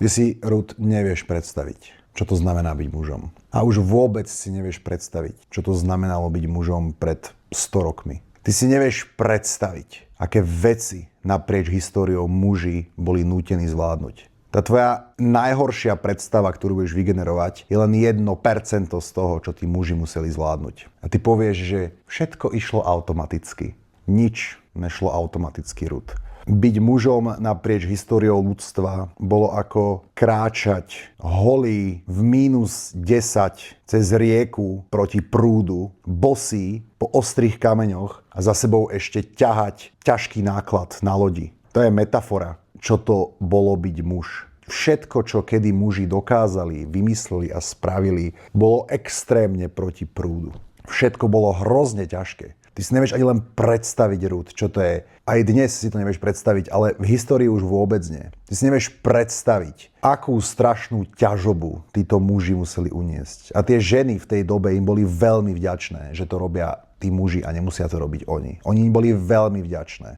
Ty si, Ruth, nevieš predstaviť, čo to znamená byť mužom. A už vôbec si nevieš predstaviť, čo to znamenalo byť mužom pred 100 rokmi. Ty si nevieš predstaviť, aké veci naprieč históriou muži boli nútení zvládnuť. Tá tvoja najhoršia predstava, ktorú budeš vygenerovať, je len 1% z toho, čo tí muži museli zvládnuť. A ty povieš, že všetko išlo automaticky. Nič nešlo automaticky, Ruth. Byť mužom naprieč históriou ľudstva bolo ako kráčať holý v -10 cez rieku proti prúdu, bosý po ostrých kameňoch a za sebou ešte ťahať ťažký náklad na lodi. To je metafora, čo to bolo byť muž. Všetko, čo kedy muži dokázali, vymysleli a spravili, bolo extrémne proti prúdu. Všetko bolo hrozne ťažké. Ty si nevieš ani len predstaviť, Ruth, čo to je. Aj dnes si to nevieš predstaviť, ale v histórii už vôbec nie. Ty si nevieš predstaviť, akú strašnú ťažobu títo muži museli uniesť. A tie ženy v tej dobe im boli veľmi vďačné, že to robia tí muži a nemusia to robiť oni. Oni im boli veľmi vďačné.